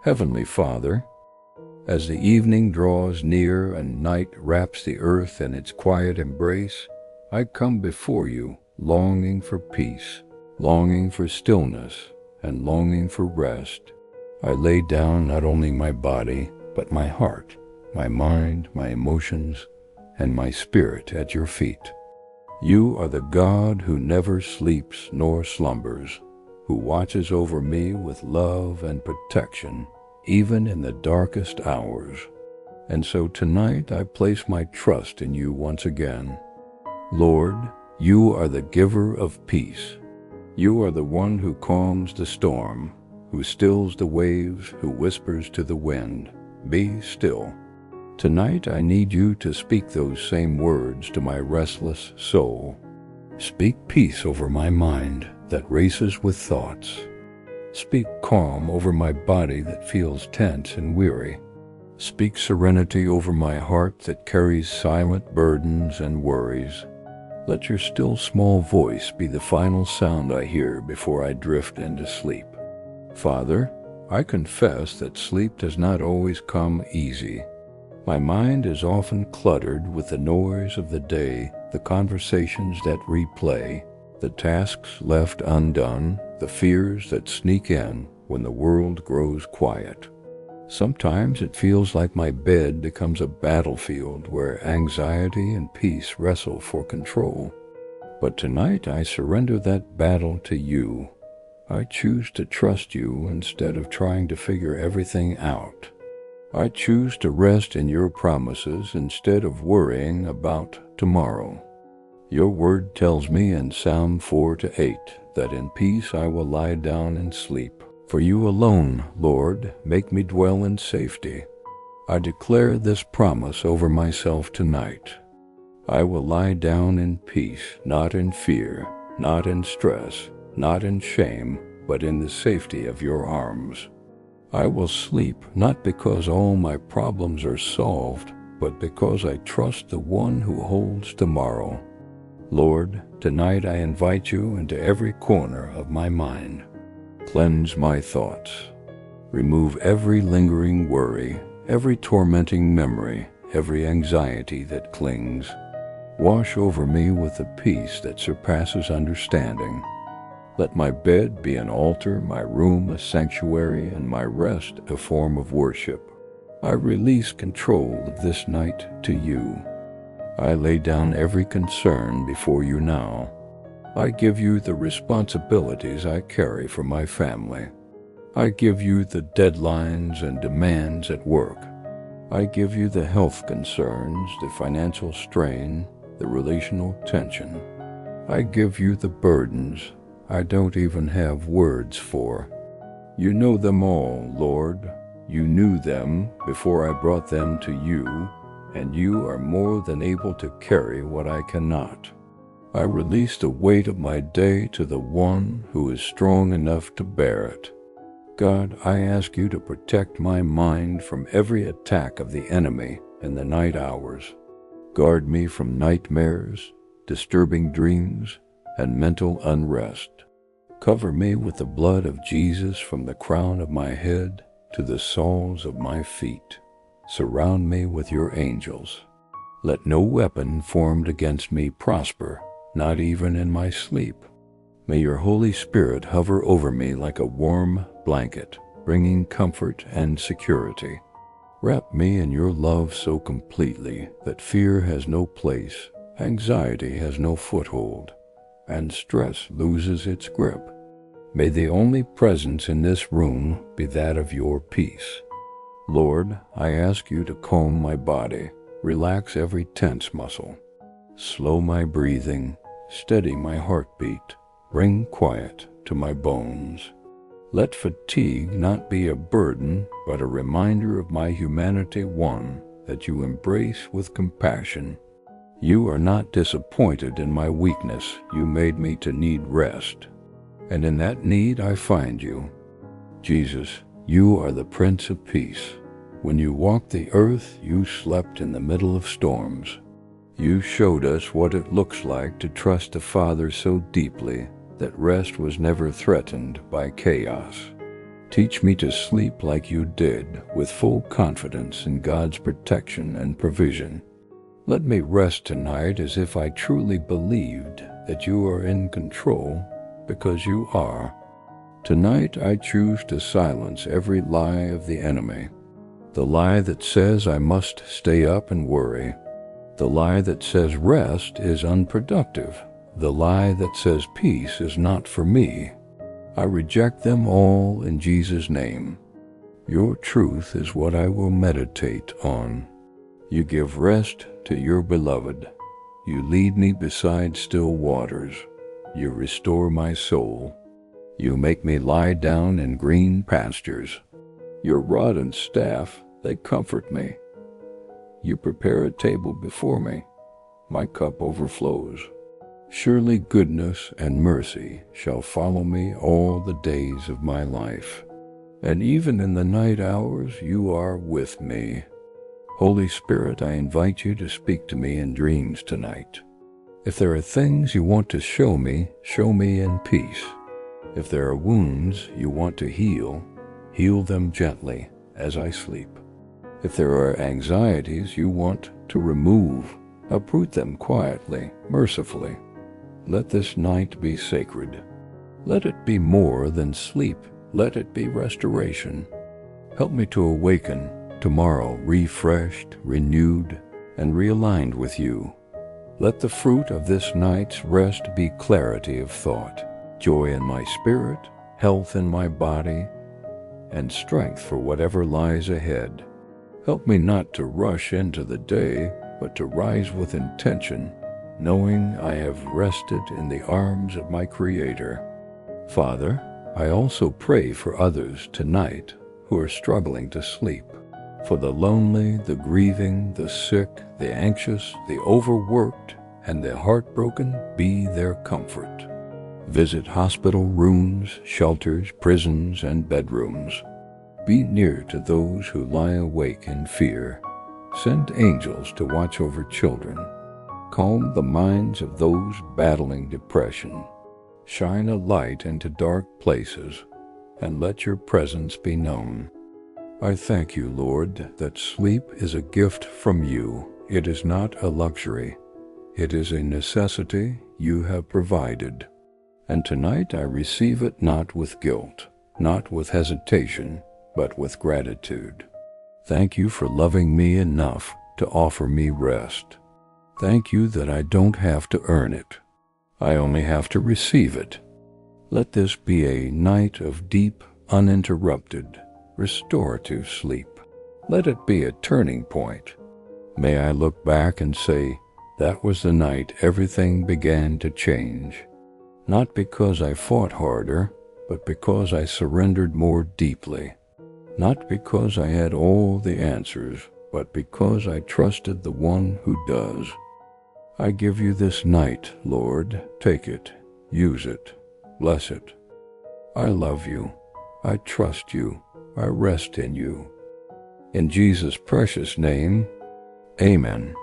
Heavenly Father, as the evening draws near and night wraps the earth in its quiet embrace, I come before you, longing for peace, longing for stillness, and longing for rest. I lay down not only my body, but my heart, my mind, my emotions, and my spirit at your feet. You are the God who never sleeps nor slumbers, who watches over me with love and protection, even in the darkest hours. And so tonight I place my trust in you once again. Lord, you are the giver of peace. You are the one who calms the storm, who stills the waves, who whispers to the wind, "Be still." Tonight I need you to speak those same words to my restless soul. Speak peace over my mind that races with thoughts. Speak calm over my body that feels tense and weary. Speak serenity over my heart that carries silent burdens and worries. Let your still small voice be the final sound I hear before I drift into sleep. Father, I confess that sleep does not always come easy. My mind is often cluttered with the noise of the day, the conversations that replay, the tasks left undone, the fears that sneak in when the world grows quiet. Sometimes it feels like my bed becomes a battlefield where anxiety and peace wrestle for control. But tonight I surrender that battle to you. I choose to trust you instead of trying to figure everything out. I choose to rest in your promises instead of worrying about tomorrow. Your word tells me in Psalm 4-8 that in peace I will lie down and sleep. For you alone, Lord, make me dwell in safety. I declare this promise over myself tonight. I will lie down in peace, not in fear, not in stress, not in shame, but in the safety of your arms. I will sleep not because all my problems are solved, but because I trust the one who holds tomorrow. Lord, tonight I invite you into every corner of my mind. Cleanse my thoughts. Remove every lingering worry, every tormenting memory, every anxiety that clings. Wash over me with a peace that surpasses understanding. Let my bed be an altar, my room a sanctuary, and my rest a form of worship. I release control of this night to you. I lay down every concern before you now. I give you the responsibilities I carry for my family. I give you the deadlines and demands at work. I give you the health concerns, the financial strain, the relational tension. I give you the burdens I don't even have words for. You know them all, Lord. You knew them before I brought them to you, and you are more than able to carry what I cannot. I release the weight of my day to the one who is strong enough to bear it. God, I ask you to protect my mind from every attack of the enemy in the night hours. Guard me from nightmares, disturbing dreams, and mental unrest. Cover me with the blood of Jesus from the crown of my head to the soles of my feet. Surround me with your angels. Let no weapon formed against me prosper, not even in my sleep. May your Holy Spirit hover over me like a warm blanket, bringing comfort and security. Wrap me in your love so completely that fear has no place, anxiety has no foothold, and stress loses its grip. May the only presence in this room be that of your peace. Lord, I ask you to calm my body, relax every tense muscle, slow my breathing, steady my heartbeat, bring quiet to my bones. Let fatigue not be a burden, but a reminder of my humanity, one that you embrace with compassion. You are not disappointed in my weakness. You made me to need rest. And in that need I find you. Jesus, you are the Prince of Peace. When you walked the earth, you slept in the middle of storms. You showed us what it looks like to trust the Father so deeply that rest was never threatened by chaos. Teach me to sleep like you did, with full confidence in God's protection and provision. Let me rest tonight as if I truly believed that you are in control, because you are. Tonight I choose to silence every lie of the enemy. The lie that says I must stay up and worry. The lie that says rest is unproductive. The lie that says peace is not for me. I reject them all in Jesus' name. Your truth is what I will meditate on. You give rest to your beloved. You lead me beside still waters. You restore my soul. You make me lie down in green pastures. Your rod and staff, they comfort me. You prepare a table before me. My cup overflows. Surely goodness and mercy shall follow me all the days of my life. And even in the night hours you are with me. Holy Spirit, I invite you to speak to me in dreams tonight. If there are things you want to show me in peace. If there are wounds you want to heal them gently as I sleep. If there are anxieties you want to remove, uproot them quietly, mercifully. Let this night be sacred. Let it be more than sleep. Let it be restoration. Help me to awaken tomorrow refreshed, renewed, and realigned with you. Let the fruit of this night's rest be clarity of thought, joy in my spirit, health in my body, and strength for whatever lies ahead. Help me not to rush into the day, but to rise with intention, knowing I have rested in the arms of my Creator. Father, I also pray for others tonight who are struggling to sleep. For the lonely, the grieving, the sick, the anxious, the overworked, and the heartbroken, be their comfort. Visit hospital rooms, shelters, prisons, and bedrooms. Be near to those who lie awake in fear. Send angels to watch over children. Calm the minds of those battling depression. Shine a light into dark places, and let your presence be known. I thank you, Lord, that sleep is a gift from you. It is not a luxury. It is a necessity you have provided. And tonight I receive it not with guilt, not with hesitation, but with gratitude. Thank you for loving me enough to offer me rest. Thank you that I don't have to earn it. I only have to receive it. Let this be a night of deep, uninterrupted, restorative sleep. Let it be a turning point. May I look back and say, that was the night everything began to change. Not because I fought harder, but because I surrendered more deeply. Not because I had all the answers, but because I trusted the one who does. I give you this night, Lord. Take it, use it, bless it. I love you. I trust you. I rest in you. In Jesus' precious name, amen.